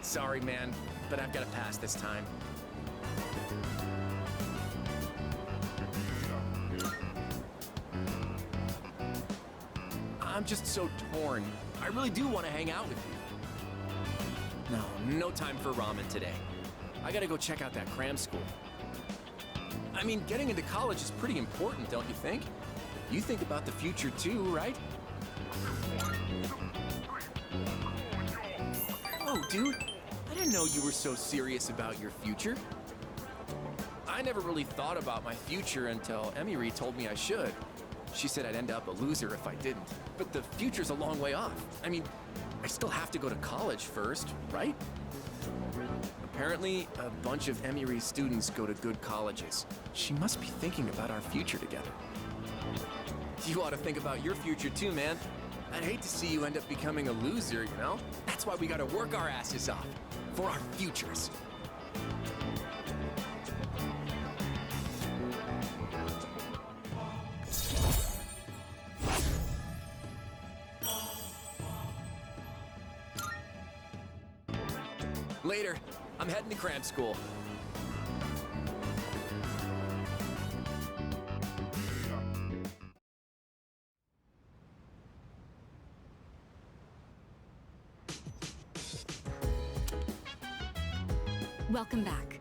Sorry, man, but I've got to pass this time. I'm just so torn. I really do want to hang out with you. No time for ramen today. I gotta go check out that cram school. I mean, getting into college is pretty important, don't you think? You think about the future too, right? Oh, dude, I didn't know you were so serious about your future. I never really thought about my future until Emiri told me I should. She said I'd end up a loser if I didn't. But the future's a long way off. I mean, I still have to go to college first, right? Apparently, a bunch of Emiri's students go to good colleges. She must be thinking about our future together. You ought to think about your future too, man. I'd hate to see you end up becoming a loser, you know? That's why we gotta work our asses off. For our futures. Later. I'm heading to cram school. Welcome back.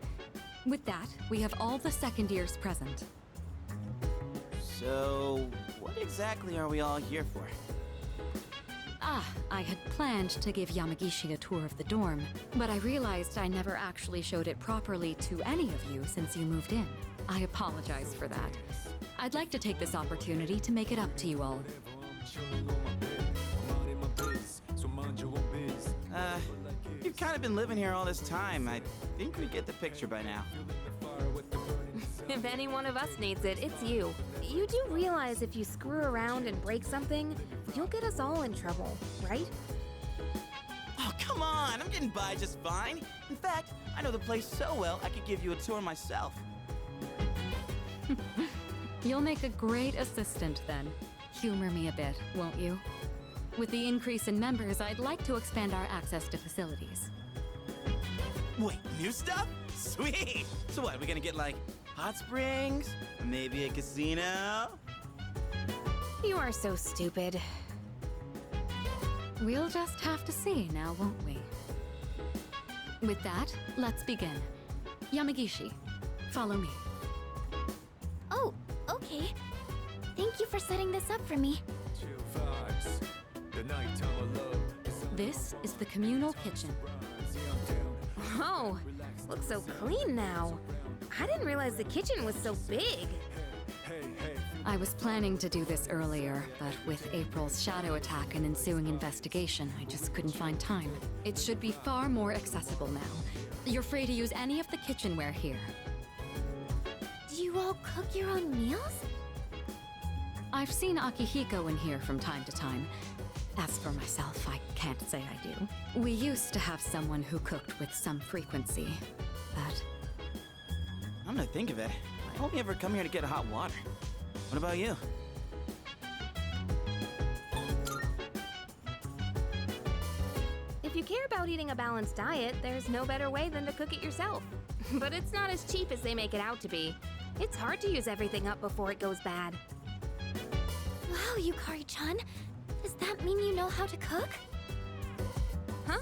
With that, we have all the second years present. So, what exactly are we all here for? I had planned to give Yamagishi a tour of the dorm, but I realized I never actually showed it properly to any of you since you moved in. I apologize for that. I'd like to take this opportunity to make it up to you all. You've kind of been living here all this time. I think we get the picture by now. If any one of us needs it, it's you. You do realize if you screw around and break something, you'll get us all in trouble, right? Oh, come on! I'm getting by just fine. In fact, I know the place so well, I could give you a tour myself. You'll make a great assistant then. Humor me a bit, won't you? With the increase in members, I'd like to expand our access to facilities. Wait, new stuff? Sweet! So what, we gonna get like hot springs? Maybe a casino? You are so stupid. We'll just have to see now, won't we? With that, let's begin. Yamagishi, follow me. Oh, okay. Thank you for setting this up for me. This is the communal kitchen. Oh, looks so clean now. I didn't realize the kitchen was so big. I was planning to do this earlier, but with April's shadow attack and ensuing investigation, I just couldn't find time. It should be far more accessible now. You're free to use any of the kitchenware here. Do you all cook your own meals? I've seen Akihiko in here from time to time. As for myself, I can't say I do. We used to have someone who cooked with some frequency, but... I'm gonna think of it. I only ever come here to get hot water. What about you? If you care about eating a balanced diet, there's no better way than to cook it yourself. But it's not as cheap as they make it out to be. It's hard to use everything up before it goes bad. Wow, Yukari-chan. Does that mean you know how to cook? Huh?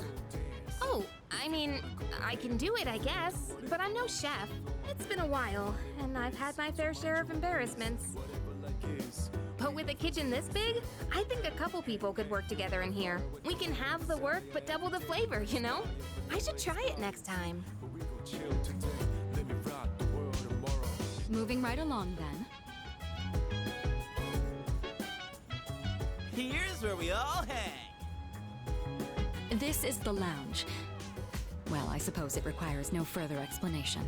Oh, I mean, I can do it, I guess. But I'm no chef. It's been a while, and I've had my fair share of embarrassments. But with a kitchen this big, I think a couple people could work together in here. We can have the work, but double the flavor, you know? I should try it next time. Moving right along, then. Here's where we all hang. This is the lounge. Well, I suppose it requires no further explanation.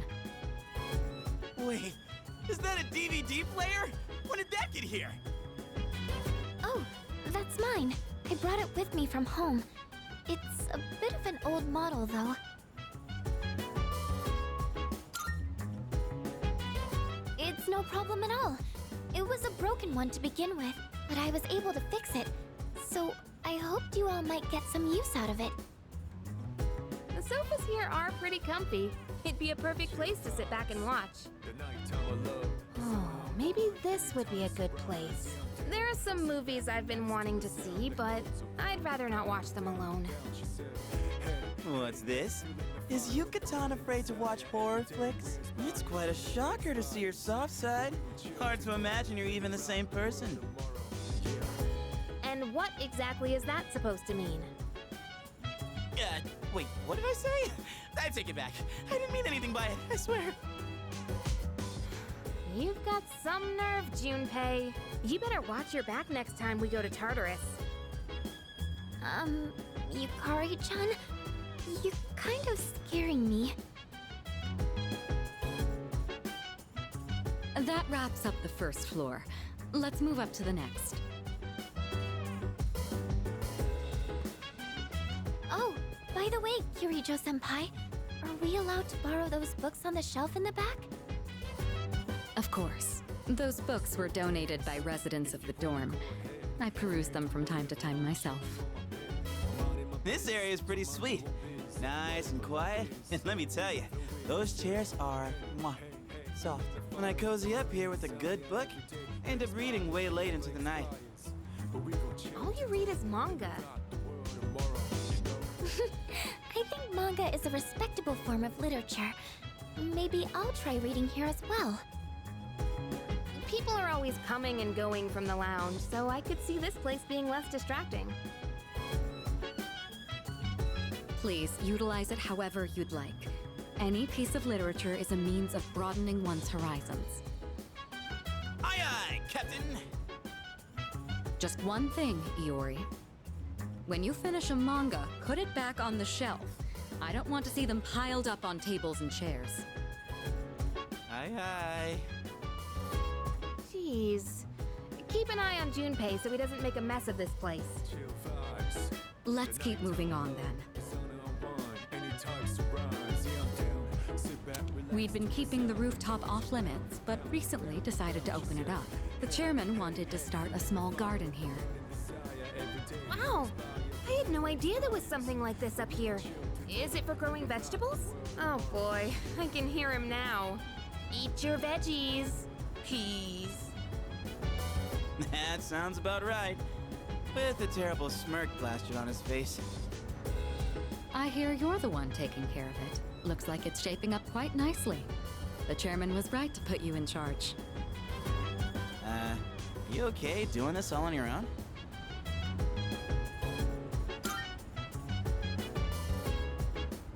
Wait, is that a DVD player? When did that get here? Oh, It's mine. I brought it with me from home. It's a bit of an old model, though. It's no problem at all. It was a broken one to begin with, but I was able to fix it. So I hoped you all might get some use out of it. The sofas here are pretty comfy. It'd be a perfect place to sit back and watch. Oh, maybe this would be a good place. There are some movies I've been wanting to see, but I'd rather not watch them alone. What's this? Is Yucatan afraid to watch horror flicks? It's quite a shocker to see your soft side. Hard to imagine you're even the same person. And what exactly is that supposed to mean? Wait, what did I say? I take it back. I didn't mean anything by it, I swear. You've got some nerve, Junpei. You better watch your back next time we go to Tartarus. Yukari-chan, you're kind of scaring me. That wraps up the first floor. Let's move up to the next. Oh, by the way, Kirijo-senpai, are we allowed to borrow those books on the shelf in the back? Of course. Those books were donated by residents of the dorm. I peruse them from time to time myself. This area is pretty sweet. Nice and quiet. And let me tell you, those chairs are soft. When I cozy up here with a good book, I end up reading way late into the night. All you read is manga. I think manga is a respectable form of literature. Maybe I'll try reading here as well. People are always coming and going from the lounge, so I could see this place being less distracting. Please utilize it however you'd like. Any piece of literature is a means of broadening one's horizons. Aye aye, Captain! Just one thing, Iori. When you finish a manga, put it back on the shelf. I don't want to see them piled up on tables and chairs. Aye aye. Jeez. Keep an eye on Junpei so he doesn't make a mess of this place. Let's keep moving on then. We'd been keeping the rooftop off limits, but recently decided to open it up. The chairman wanted to start a small garden here. Wow! I had no idea there was something like this up here. Is it for growing vegetables? Oh boy, I can hear him now. Eat your veggies. Peas. That sounds about right. With a terrible smirk plastered on his face. I hear you're the one taking care of it. Looks like it's shaping up quite nicely. The chairman was right to put you in charge. You okay doing this all on your own?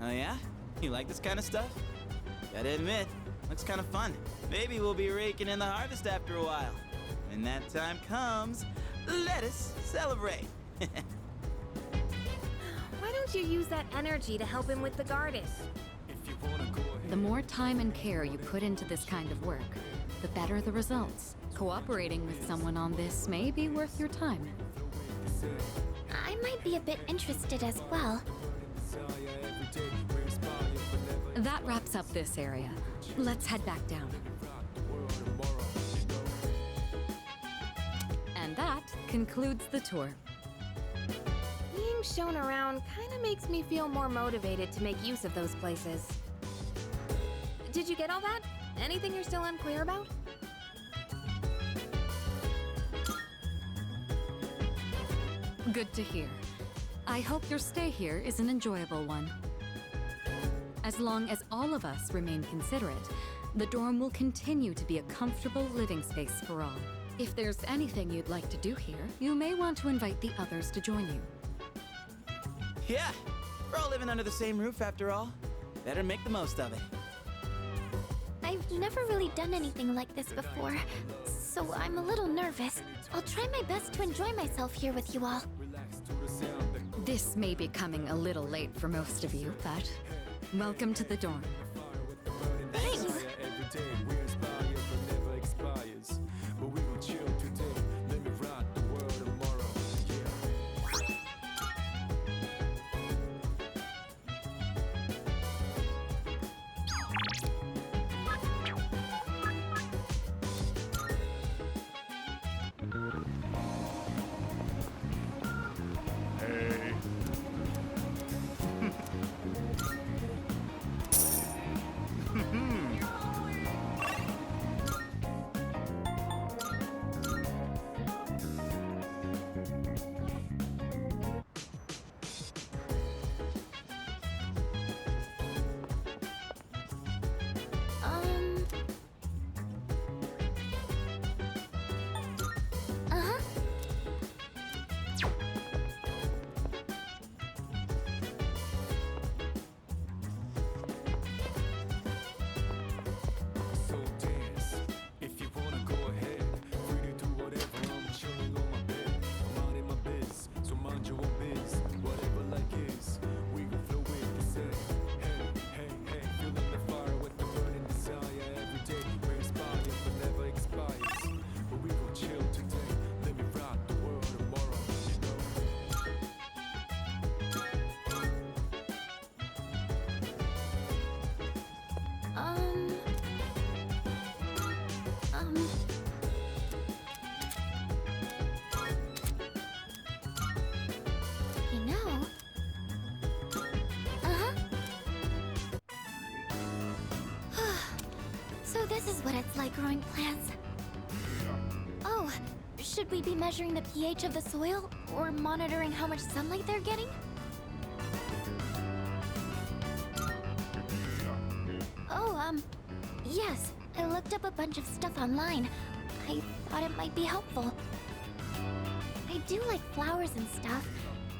Oh yeah? You like this kind of stuff? Gotta admit, looks kind of fun. Maybe we'll be raking in the harvest after a while. When that time comes, let us celebrate. Why don't you use that energy to help him with the garden? The more time and care you put into this kind of work, the better the results. Cooperating with someone on this may be worth your time. I might be a bit interested as well. That wraps up this area. Let's head back down. And that concludes the tour. Being shown around kinda makes me feel more motivated to make use of those places. Did you get all that? Anything you're still unclear about? Good to hear. I hope your stay here is an enjoyable one. As long as all of us remain considerate, the dorm will continue to be a comfortable living space for all. If there's anything you'd like to do here, you may want to invite the others to join you. Yeah, we're all living under the same roof after all. Better make the most of it. I've never really done anything like this before, so I'm a little nervous. I'll try my best to enjoy myself here with you all. This may be coming a little late for most of you, but welcome to the dorm. Thanks. So this is what it's like growing plants. Oh, should we be measuring the pH of the soil? Or monitoring how much sunlight they're getting? Oh, yes. I looked up a bunch of stuff online. I thought it might be helpful. I do like flowers and stuff,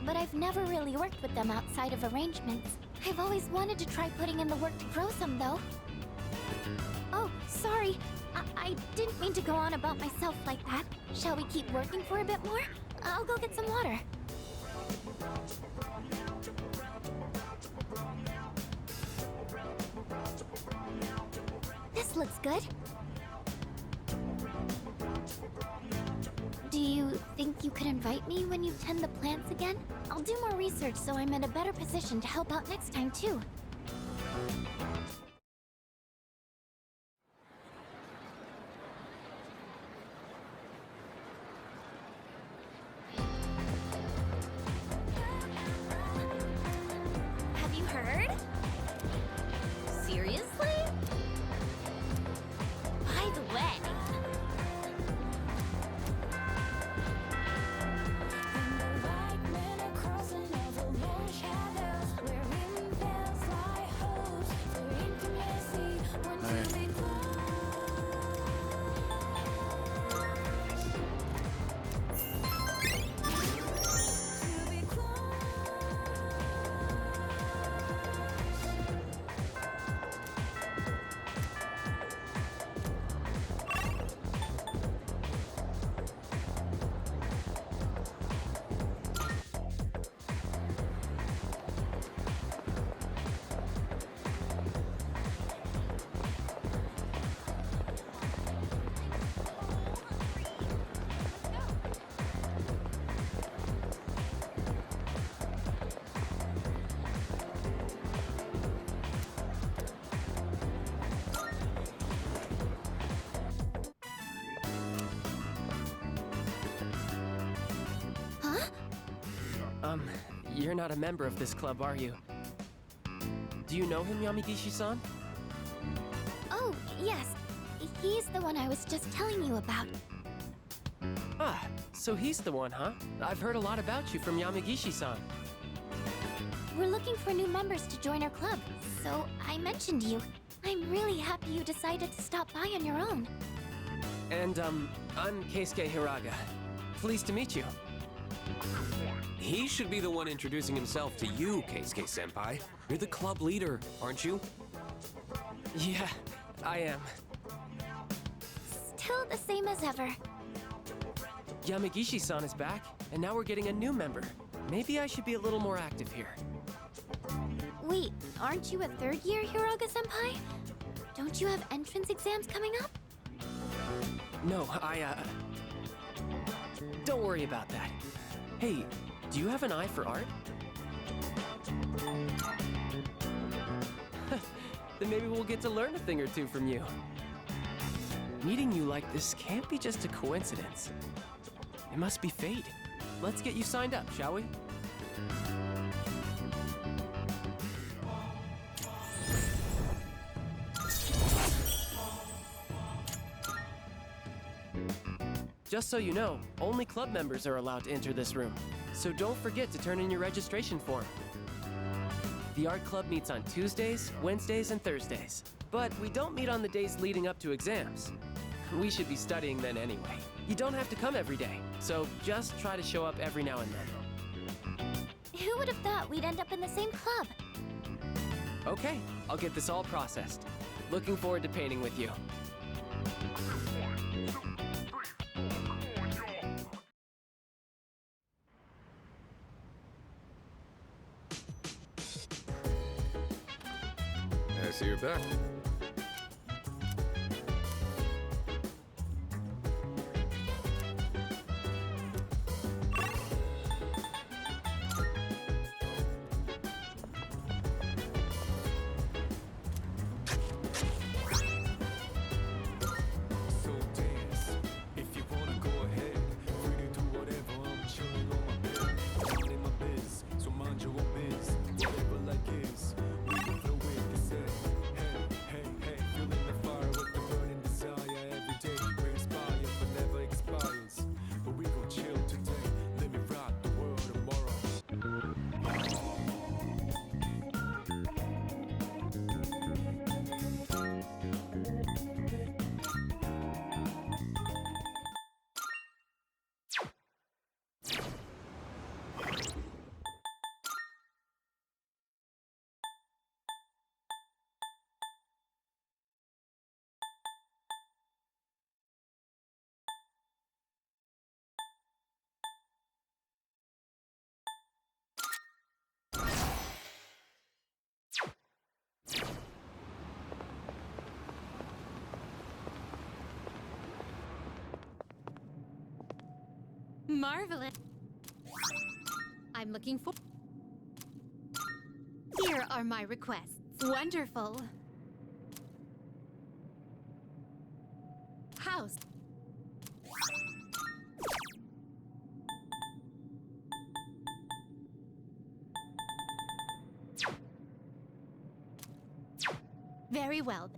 but I've never really worked with them outside of arrangements. I've always wanted to try putting in the work to grow some, though. Oh, sorry. I didn't mean to go on about myself like that. Shall we keep working for a bit more? I'll go get some water. This looks good. Do you think you could invite me when you tend the plants again? I'll do more research so I'm in a better position to help out next time, too. Have you heard? Seriously? By the way... You're not a member of this club, are you? Do you know him, Yamigishi-san? Oh, yes. He's the one I was just telling you about. Ah, so he's the one, huh? I've heard a lot about you from Yamigishi-san. We're looking for new members to join our club, so I mentioned you. I'm really happy you decided to stop by on your own. And, I'm Keisuke Hiraga. Pleased to meet you. He should be the one introducing himself to you, Keisuke-senpai. You're the club leader, aren't you? Yeah, I am. Still the same as ever. Yamigishi-san is back, and now we're getting a new member. Maybe I should be a little more active here. Wait, aren't you a third year, Hiraga-senpai? Don't you have entrance exams coming up? No, don't worry about that. Hey, do you have an eye for art? Then maybe we'll get to learn a thing or two from you. Meeting you like this can't be just a coincidence. It must be fate. Let's get you signed up, shall we? Just so you know, only club members are allowed to enter this room, so don't forget to turn in your registration form. The art club meets on Tuesdays, Wednesdays, and Thursdays, but we don't meet on the days leading up to exams. We should be studying then anyway. You don't have to come every day, so just try to show up every now and then. Who would have thought we'd end up in the same club? Okay, I'll get this all processed. Looking forward to painting with you. I see you're back. Marvelous. I'm looking for... Here are my requests. Wonderful. House. Very well.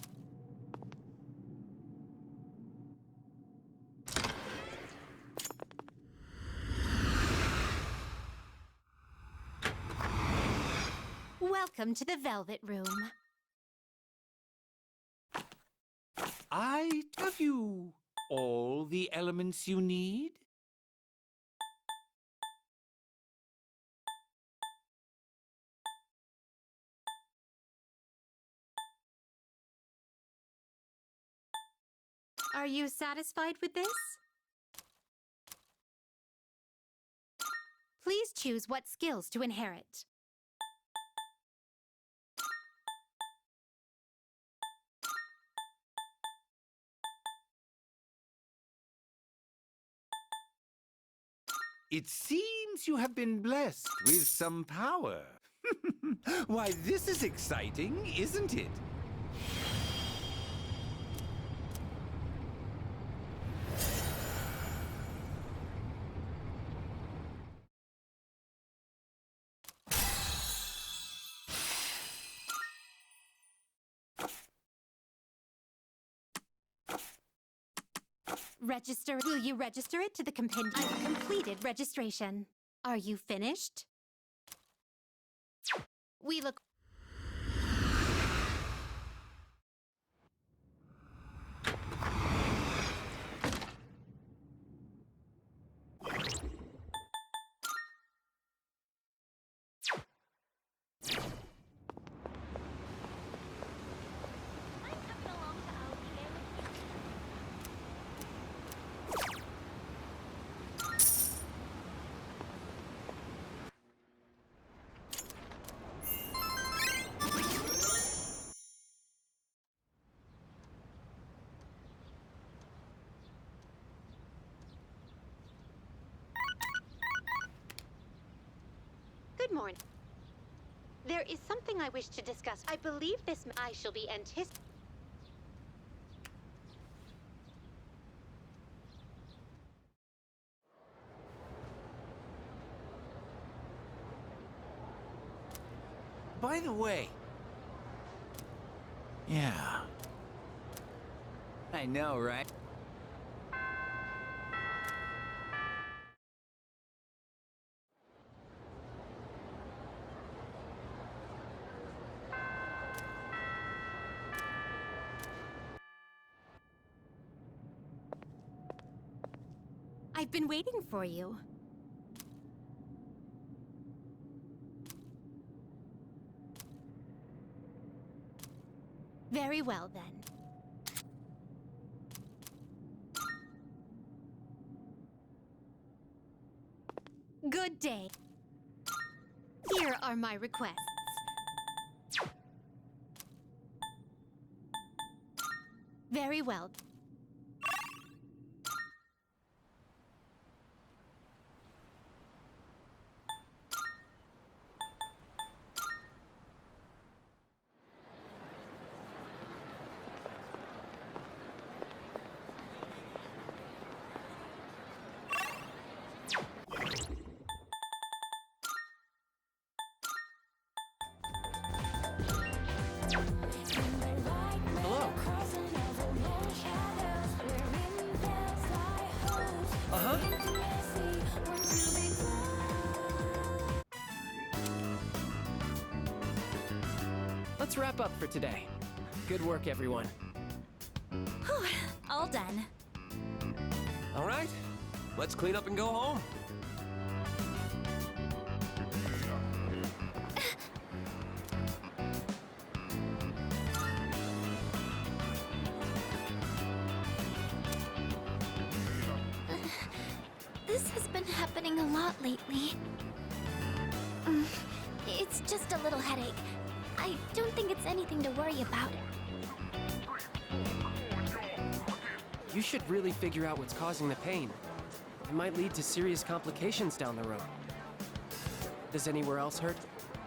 Welcome to the Velvet Room. Have you all the elements you need? Are you satisfied with this? Please choose what skills to inherit. It seems you have been blessed with some power. Why, this is exciting, isn't it? Register. Will you register it to the compendium? I've completed registration. Are you finished? We look... Good morning. There is something I wish to discuss. I believe I shall be anticipating. By the way... Yeah. I know, right? I've been waiting for you. Very well, then. Good day. Here are my requests. Very well. Hello. Uh-huh. Let's wrap up for today. Good work, everyone. All done. All right, let's clean up and go home. This has been happening a lot lately. It's just a little headache. I don't think it's anything to worry about. You should really figure out what's causing the pain. It might lead to serious complications down the road. Does anywhere else hurt?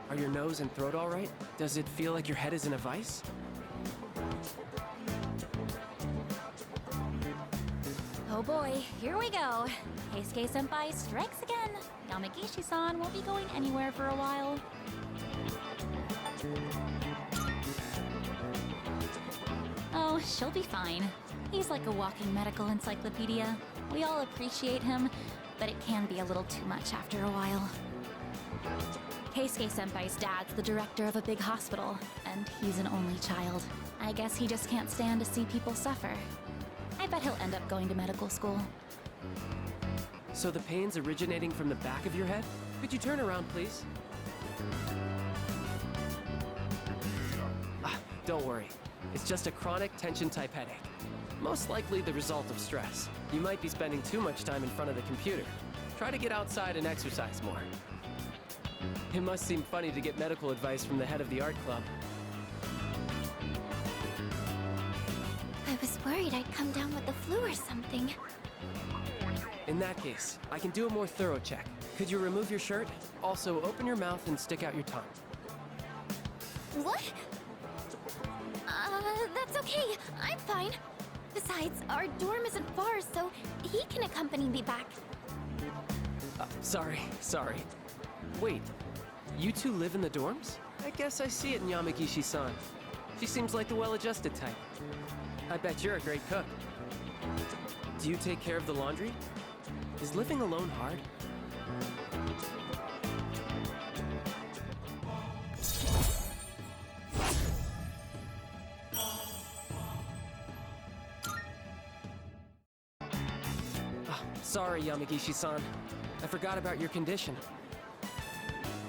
Are your nose and throat all right? Does it feel like your head is in a vice? Oh boy, here we go. Keisuke-senpai strikes again. Yamagishi-san won't be going anywhere for a while. Oh, she'll be fine. He's like a walking medical encyclopedia. We all appreciate him, but it can be a little too much after a while. Keisuke-senpai's dad's the director of a big hospital, and he's an only child. I guess he just can't stand to see people suffer. I bet he'll end up going to medical school. So the pain's originating from the back of your head? Could you turn around, please? Don't worry. It's just a chronic tension-type headache. Most likely the result of stress. You might be spending too much time in front of the computer. Try to get outside and exercise more. It must seem funny to get medical advice from the head of the art club. I was worried I'd come down with the flu or something. In that case, I can do a more thorough check. Could you remove your shirt? Also, open your mouth and stick out your tongue. What? That's okay. I'm fine. Besides, our dorm isn't far, so he can accompany me back. Sorry. Wait, you two live in the dorms? I guess I see it in Yamagishi-san. She seems like the well-adjusted type. I bet you're a great cook. Do you take care of the laundry? Is living alone hard? Sorry, Yamagishi-san. I forgot about your condition.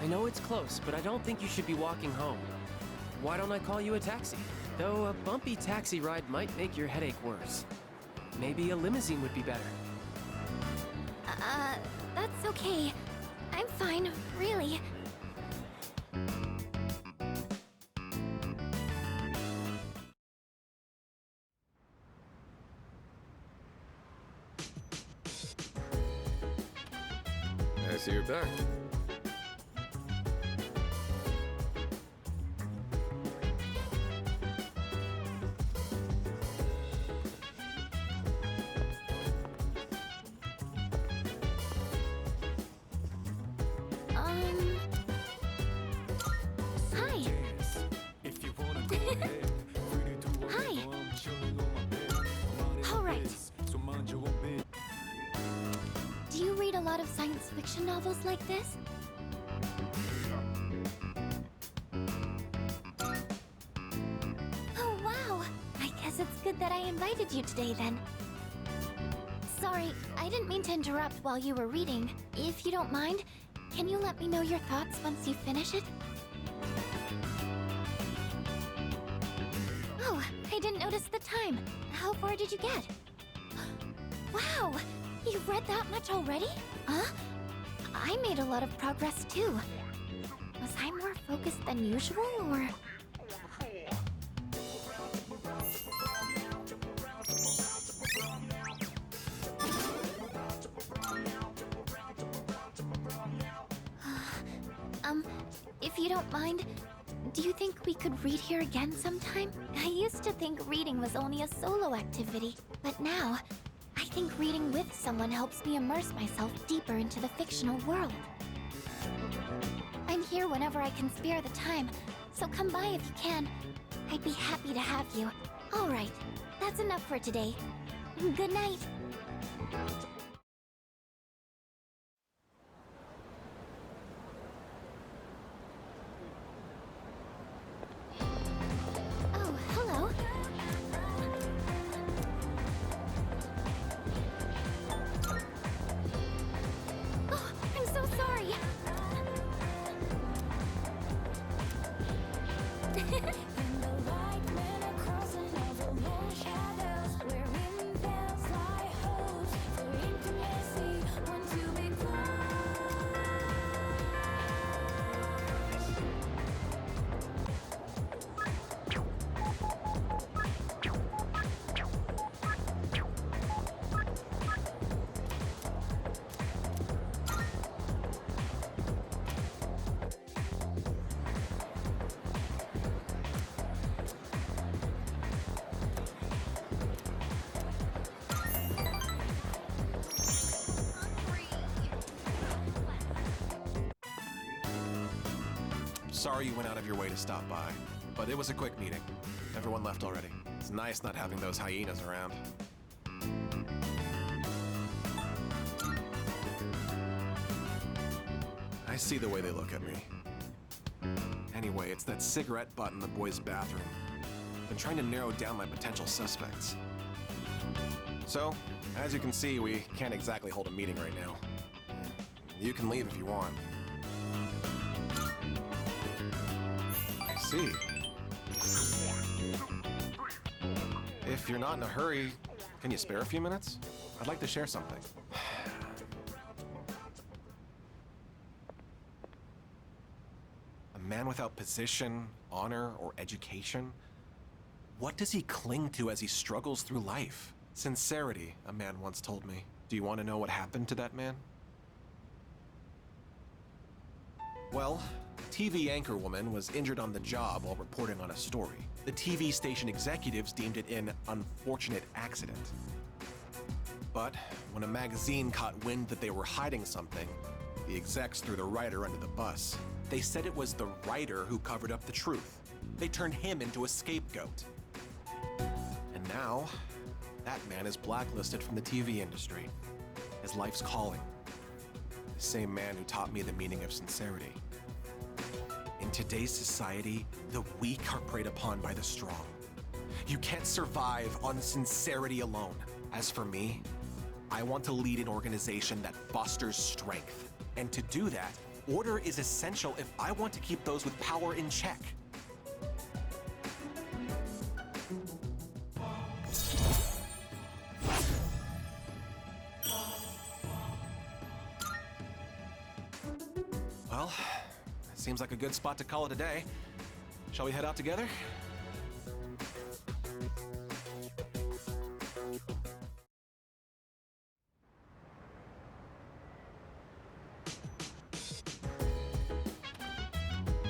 I know it's close, but I don't think you should be walking home. Why don't I call you a taxi? Though a bumpy taxi ride might make your headache worse. Maybe a limousine would be better. That's okay. I'm fine, really. I see you're back. Hi. Hi. All right. Do you read a lot of science fiction novels like this? Oh, wow. I guess it's good that I invited you today, then. Sorry, I didn't mean to interrupt while you were reading. If you don't mind, can you let me know your thoughts once you finish it? Oh, I didn't notice the time. How far did you get? Wow! You've read that much already? Huh? I made a lot of progress too. Was I more focused than usual, or...? If you don't mind, do you think we could read here again sometime? I used to think reading was only a solo activity, but now, I think reading with someone helps me immerse myself deeper into the fictional world. I'm here whenever I can spare the time, so come by if you can. I'd be happy to have you. Alright, that's enough for today. Good night. Oh, hello. Oh, I'm so sorry. Sorry you went out of your way to stop by, but it was a quick meeting. Everyone left already. It's nice not having those hyenas around. I see the way they look at me. Anyway, it's that cigarette butt in the boys' bathroom. Been trying to narrow down my potential suspects. So, as you can see, we can't exactly hold a meeting right now. You can leave if you want. I see. If you're not in a hurry, can you spare a few minutes? I'd like to share something. A man without position, honor, or education? What does he cling to as he struggles through life? Sincerity, a man once told me. Do you want to know what happened to that man? Well, TV anchorwoman was injured on the job while reporting on a story. The TV station executives deemed it an unfortunate accident. But when a magazine caught wind that they were hiding something, the execs threw the writer under the bus. They said it was the writer who covered up the truth. They turned him into a scapegoat. And now, that man is blacklisted from the TV industry. His life's calling. The same man who taught me the meaning of sincerity. In today's society, the weak are preyed upon by the strong. You can't survive on sincerity alone. As for me, I want to lead an organization that fosters strength. And to do that, order is essential if I want to keep those with power in check. Well, seems like a good spot to call it a day. Shall we head out together?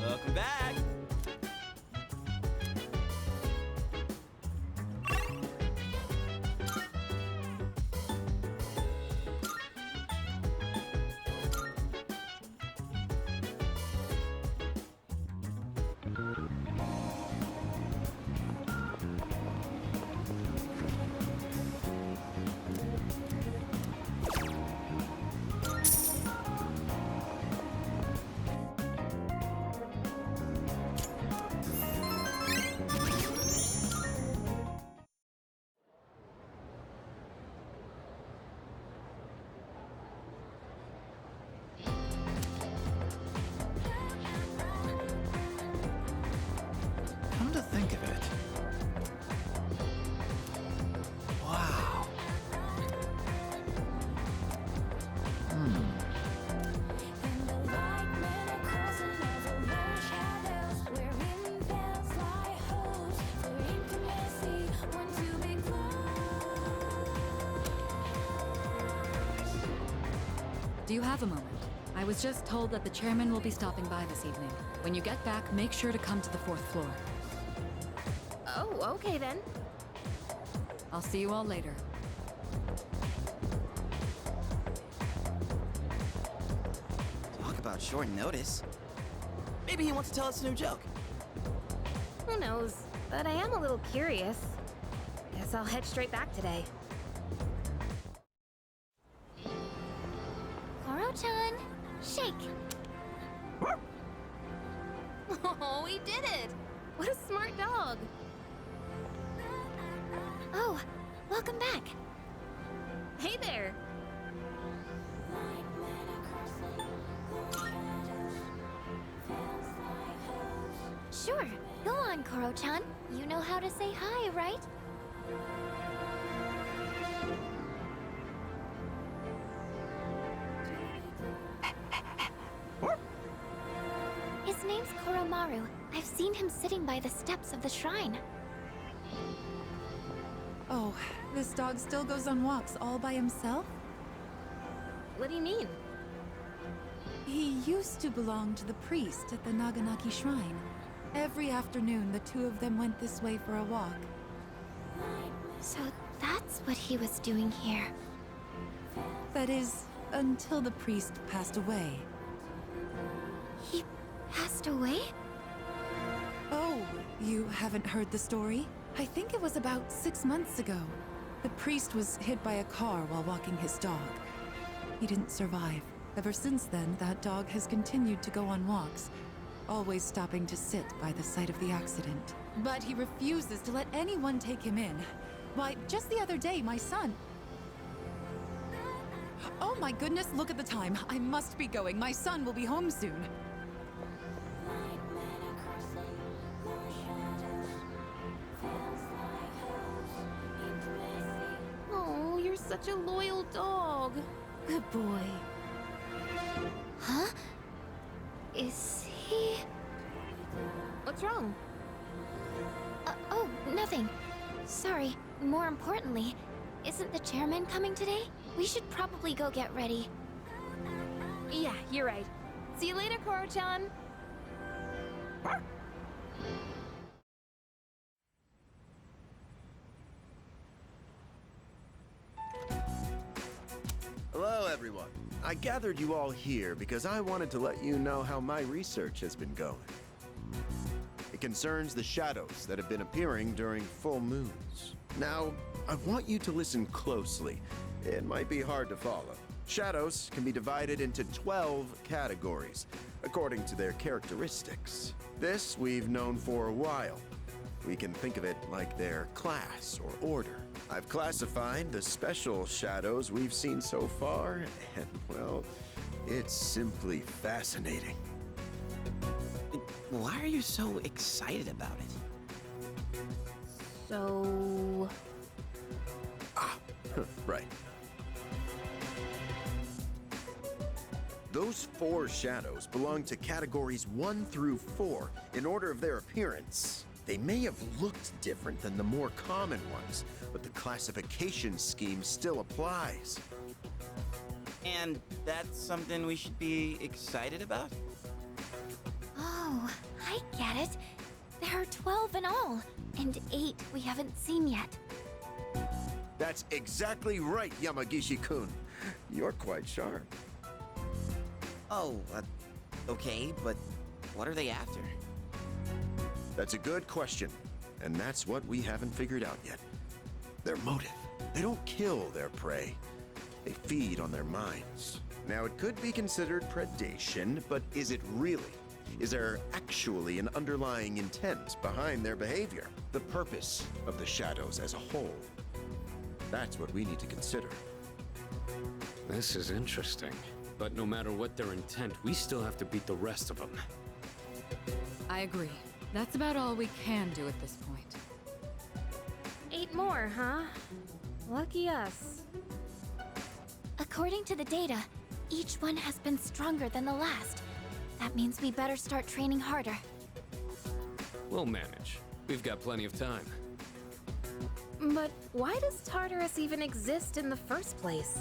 Welcome back. Come to think of it. Wow. Do you have a moment? I was just told that the chairman will be stopping by this evening. When you get back, make sure to come to the 4th floor. Oh, okay then. I'll see you all later. Talk about short notice. Maybe he wants to tell us a new joke. Who knows? But I am a little curious. Guess I'll head straight back today. Koro-chan, shake. Oh, we did it! What a smart dog! Oh, welcome back. Hey there! Sure, go on, Koro-chan. You know how to say hi, right? His name's Koromaru. I've seen him sitting by the steps of the shrine. Oh, this dog still goes on walks all by himself? What do you mean? He used to belong to the priest at the Naganaki Shrine. Every afternoon, the two of them went this way for a walk. So that's what he was doing here. That is, until the priest passed away. He passed away? You haven't heard the story? I think it was about 6 months ago. The priest was hit by a car while walking his dog. He didn't survive. Ever since then, that dog has continued to go on walks, always stopping to sit by the site of the accident. But he refuses to let anyone take him in. Why, just the other day, my son... Oh my goodness, look at the time. I must be going. My son will be home soon. Oh, you're such a loyal dog. Good boy. Huh? Is he... What's wrong? Oh, nothing. Sorry. More importantly, isn't the chairman coming today? We should probably go get ready. Yeah, you're right. See you later, Koro-chan. Hello, everyone. I gathered you all here because I wanted to let you know how my research has been going. It concerns the shadows that have been appearing during full moons. Now, I want you to listen closely. It might be hard to follow. Shadows can be divided into 12 categories, according to their characteristics. This we've known for a while. We can think of it like their class or order. I've classified the special shadows we've seen so far, and, well, it's simply fascinating. Why are you so excited about it? So... Right. Those 4 shadows belong to categories 1 through 4 in order of their appearance. They may have looked different than the more common ones, but the classification scheme still applies. And that's something we should be excited about? Oh, I get it. There are 12 in all, and 8 we haven't seen yet. That's exactly right, Yamagishi-kun. You're quite sharp. Oh, okay, but what are they after? That's a good question, and that's what we haven't figured out yet. Their motive. They don't kill their prey. They feed on their minds. Now, it could be considered predation, but is it really? Is there actually an underlying intent behind their behavior? The purpose of the shadows as a whole. That's what we need to consider. This is interesting. But no matter what their intent, we still have to beat the rest of them. I agree. That's about all we can do at this point. 8 more, huh? Lucky us. According to the data, each one has been stronger than the last. That means we better start training harder. We'll manage. We've got plenty of time. But why does Tartarus even exist in the first place?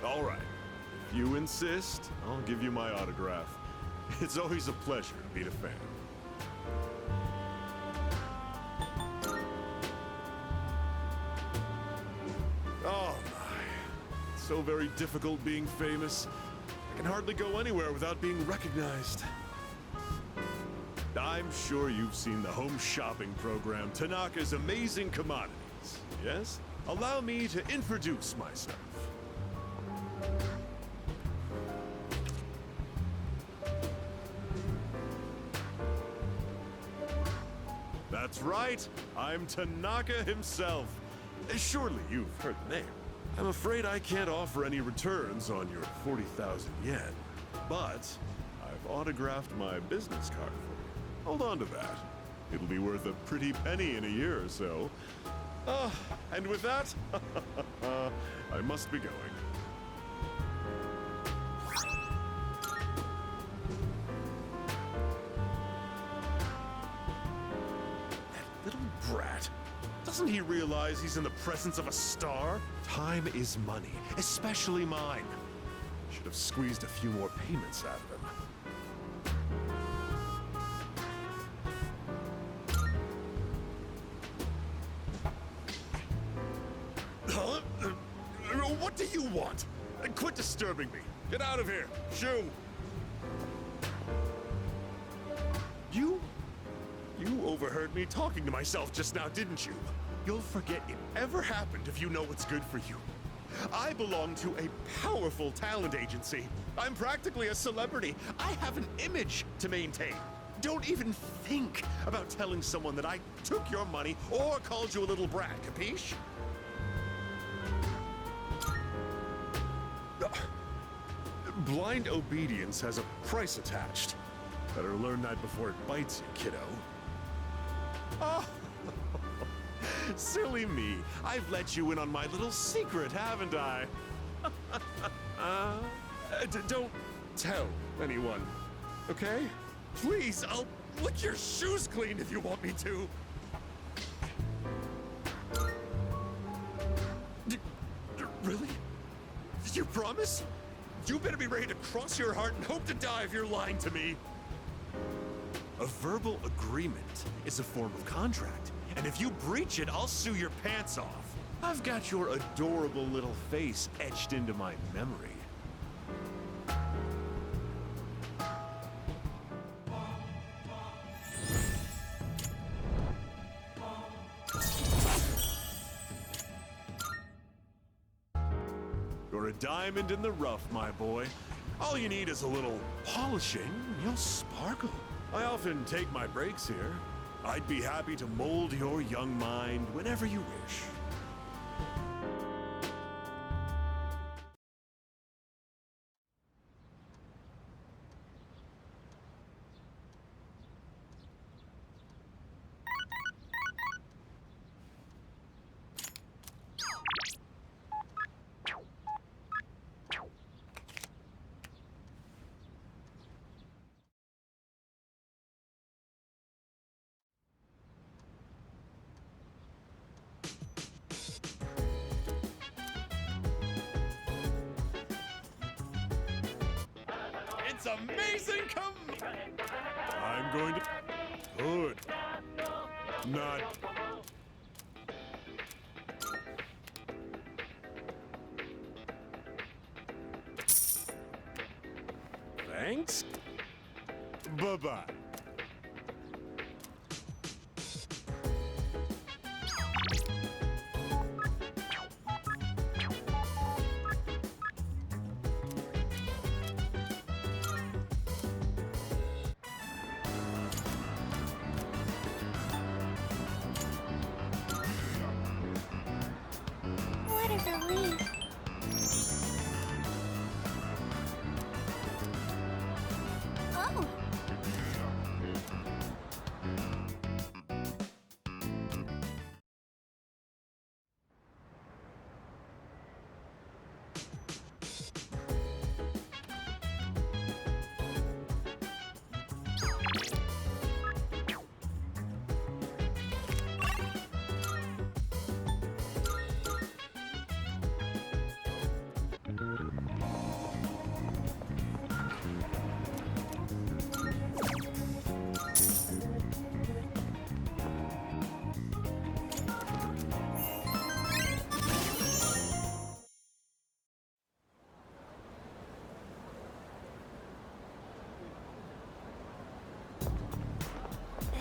All right. If you insist, I'll give you my autograph. It's always a pleasure to meet a fan. Oh my. It's so very difficult being famous. I can hardly go anywhere without being recognized. I'm sure you've seen the home shopping program, Tanaka's Amazing Commodities. Yes? Allow me to introduce myself. That's right, I'm Tanaka himself. Surely you've heard the name. I'm afraid I can't offer any returns on your 40,000 yen, but I've autographed my business card for you. Hold on to that. It'll be worth a pretty penny in a year or so. And with that, I must be going. That little brat. Doesn't he realize he's in the presence of a star? Time is money, especially mine. Should have squeezed a few more payments out of him. Huh? What do you want? Quit disturbing me. Get out of here. Shoo! You overheard me talking to myself just now, didn't you? You'll forget it ever happened if you know what's good for you. I belong to a powerful talent agency. I'm practically a celebrity. I have an image to maintain. Don't even think about telling someone that I took your money or called you a little brat, capiche? Blind obedience has a price attached. Better learn that before it bites you, kiddo. Oh, silly me. I've let you in on my little secret, haven't I? Don't tell anyone, okay? Please, I'll lick your shoes clean if you want me to. Really? You promise? You better be ready to cross your heart and hope to die if you're lying to me. A verbal agreement is a form of contract, and if you breach it, I'll sue your pants off. I've got your adorable little face etched into my memory. You're a diamond in the rough, my boy. All you need is a little polishing, and you'll sparkle. I often take my breaks here. I'd be happy to mold your young mind whenever you wish. It's amazing, I'm going to... Good. Not... Thanks. Bye-bye. What a relief. Oh.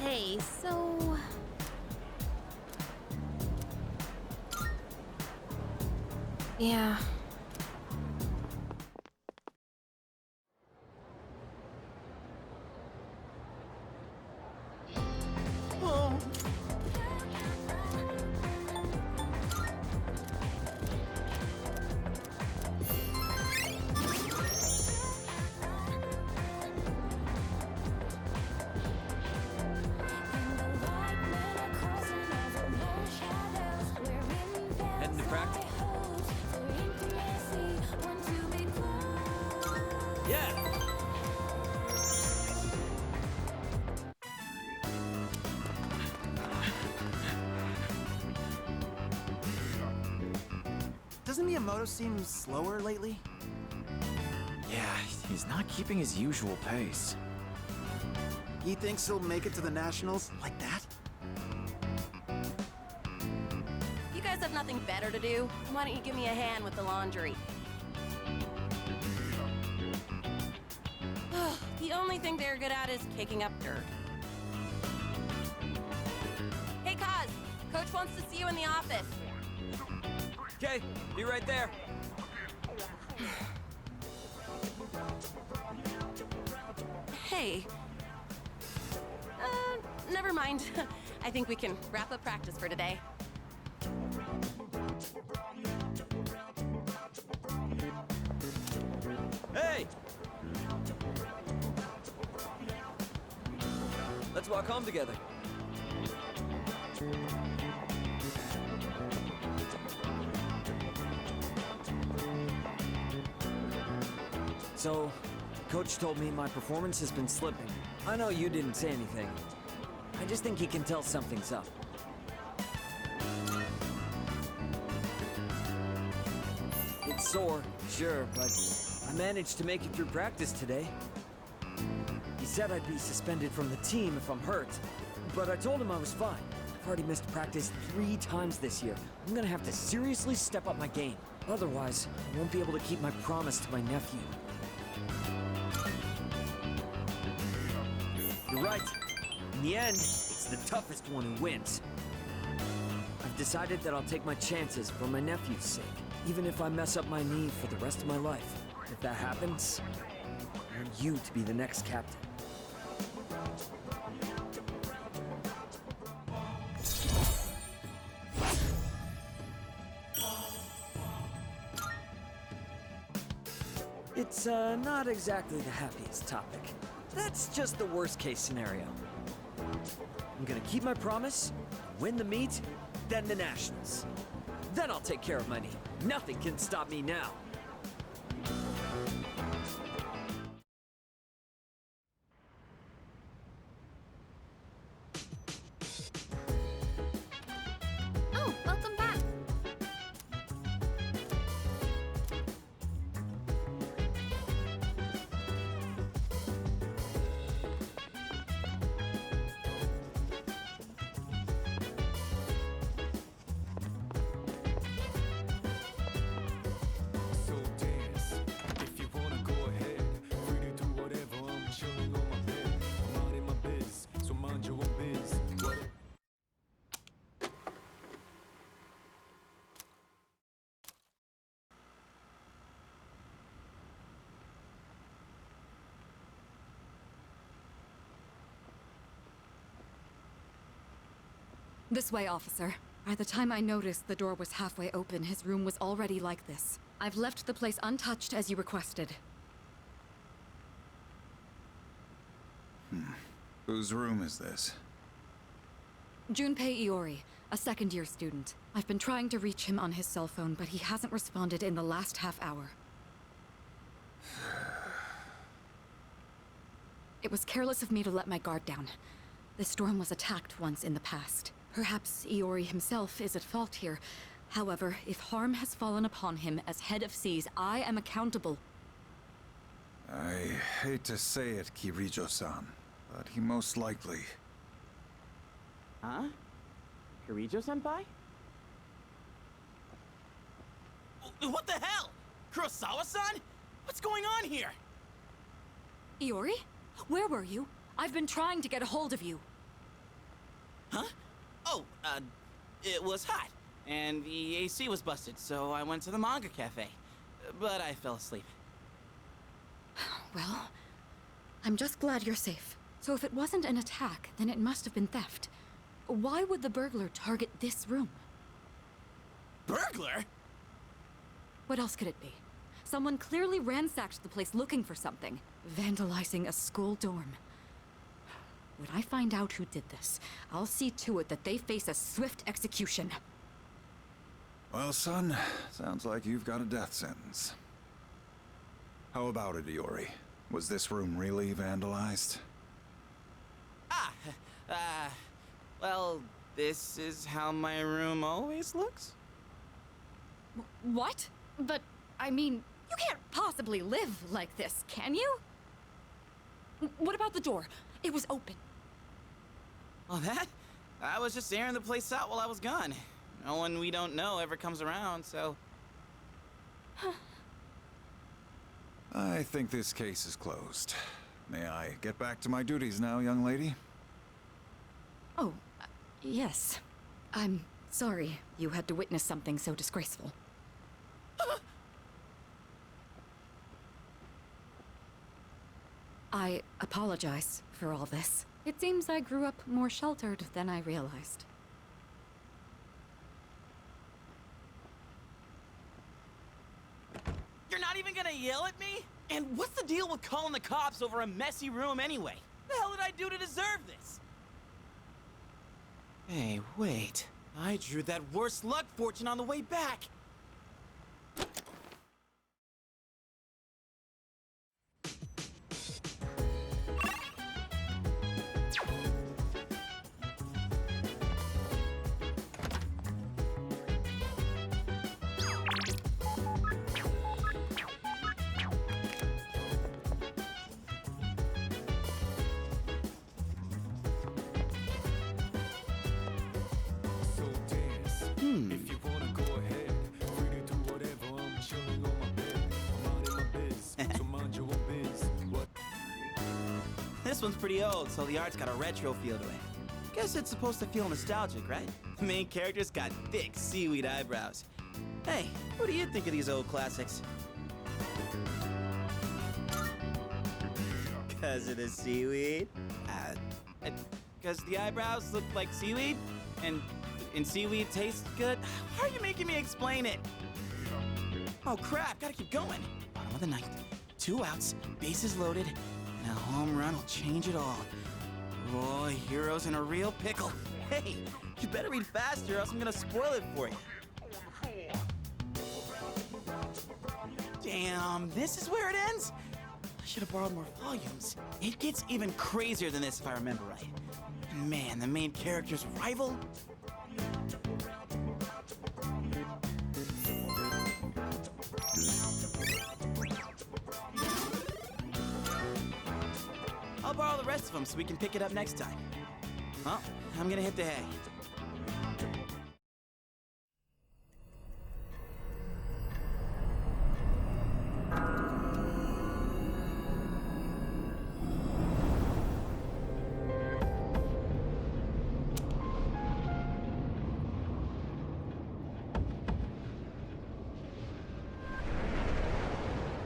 Hey, so... Yeah. Oh. practice. Yeah! Doesn't Miyamoto seem slower lately? Yeah, he's not keeping his usual pace. He thinks he'll make it to the Nationals like that? You guys have nothing better to do? Why don't you give me a hand with the laundry? The only thing they're good at is kicking up dirt. Hey, Kaz! Coach wants to see you in the office. Okay, be right there. Hey. Never mind. I think we can wrap up practice for today. Hey! Let's walk home together. So, Coach told me my performance has been slipping. I know you didn't say anything. I just think he can tell something's up. It's sore, sure, but I managed to make it through practice today. He said I'd be suspended from the team if I'm hurt, but I told him I was fine. I've already missed practice 3 times this year. I'm gonna have to seriously step up my game. Otherwise, I won't be able to keep my promise to my nephew. You're right. In the end, it's the toughest one who wins. I've decided that I'll take my chances for my nephew's sake, even if I mess up my knee for the rest of my life. If that happens, I want you to be the next captain. It's not exactly the happiest topic. That's just the worst case scenario. I'm gonna keep my promise, win the meet, then the Nationals. Then I'll take care of my knee. Nothing can stop me now. Oh, welcome back. This way, officer. By the time I noticed the door was halfway open, his room was already like this. I've left the place untouched as you requested. Whose room is this? Junpei Iori, a second-year student. I've been trying to reach him on his cell phone, but he hasn't responded in the last half hour. It was careless of me to let my guard down. This dorm was attacked once in the past. Perhaps Iori himself is at fault here. However, if harm has fallen upon him as head of SEAS, I am accountable. I hate to say it, Kirijo-san, but he most likely... Huh? Kirijo-senpai? What the hell? Kurosawa-san? What's going on here? Iori? Where were you? I've been trying to get a hold of you. Huh? Oh, it was hot, and the AC was busted, so I went to the manga cafe. But I fell asleep. Well, I'm just glad you're safe. So if it wasn't an attack, then it must have been theft. Why would the burglar target this room? Burglar? What else could it be? Someone clearly ransacked the place looking for something, vandalizing a school dorm. When I find out who did this, I'll see to it that they face a swift execution. Well, son, sounds like you've got a death sentence. How about it, Iori? Was this room really vandalized? Well, this is how my room always looks. What? But, I mean, you can't possibly live like this, can you? What about the door? It was open. Well, I was just airing the place out while I was gone. No one we don't know ever comes around, so... I think this case is closed. May I get back to my duties now, young lady? Oh, yes. I'm sorry you had to witness something so disgraceful. I apologize for all this. It seems I grew up more sheltered than I realized. You're not even gonna yell at me? And what's the deal with calling the cops over a messy room anyway? The hell did I do to deserve this? Hey, wait. I drew that worst luck fortune on the way back. This one's pretty old, so the art's got a retro feel to it. Guess it's supposed to feel nostalgic, right? The main character's got thick seaweed eyebrows. Hey, what do you think of these old classics? 'Cause of the seaweed? Because the eyebrows look like seaweed? And seaweed tastes good? Why are you making me explain it? Oh crap, gotta keep going. Bottom of the ninth, 2 outs, bases loaded, and a home run will change it all. Boy, Hero's in a real pickle. Hey, you better read faster or else I'm gonna spoil it for you. Damn, this is where it ends? I should have borrowed more volumes. It gets even crazier than this if I remember right. Man, the main character's rival? I'll borrow the rest of them so we can pick it up next time. Well, I'm gonna hit the hay.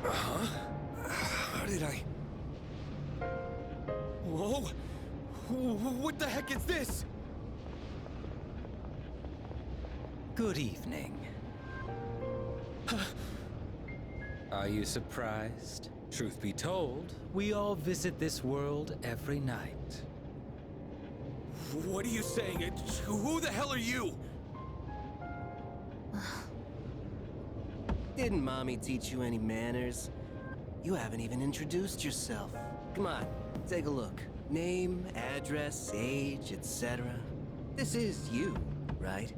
How did I... Whoa! What the heck is this? Good evening. Are you surprised? Truth be told, we all visit this world every night. What are you saying? Who the hell are you? Didn't Mommy teach you any manners? You haven't even introduced yourself. Come on, take a look. Name, address, age, etc. This is you, right?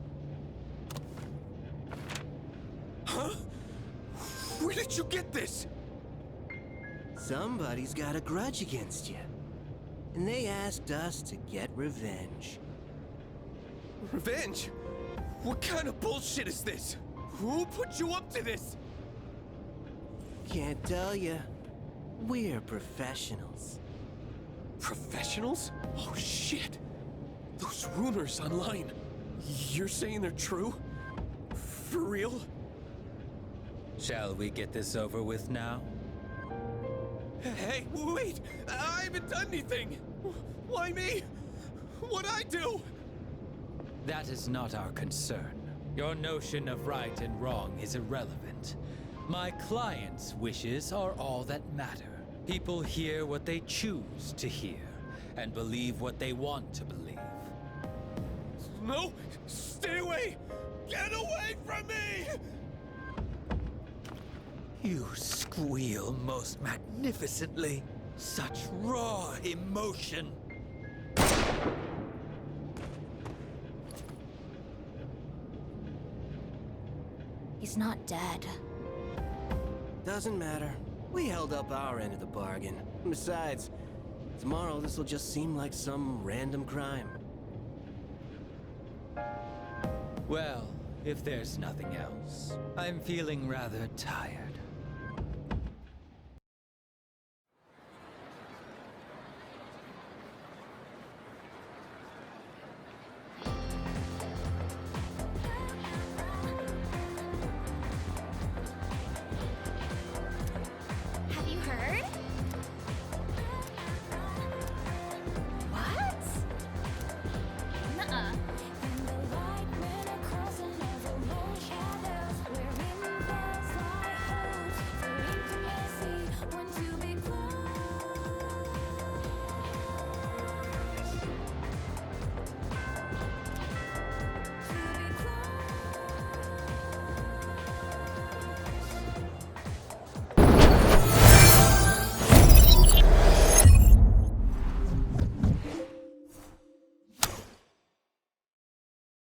Huh? Where did you get this? Somebody's got a grudge against you. And they asked us to get revenge. Revenge? What kind of bullshit is this? Who put you up to this? Can't tell you. We're professionals. Professionals? Oh shit! Those rumors online. You're saying they're true? For real? Shall we get this over with now? Hey, wait! I haven't done anything! Why me? What'd I do? That is not our concern. Your notion of right and wrong is irrelevant. My client's wishes are all that matter. People hear what they choose to hear, and believe what they want to believe. No! Stay away! Get away from me! You squeal most magnificently. Such raw emotion. He's not dead. Doesn't matter. We held up our end of the bargain. Besides, tomorrow this will just seem like some random crime. Well, if there's nothing else, I'm feeling rather tired.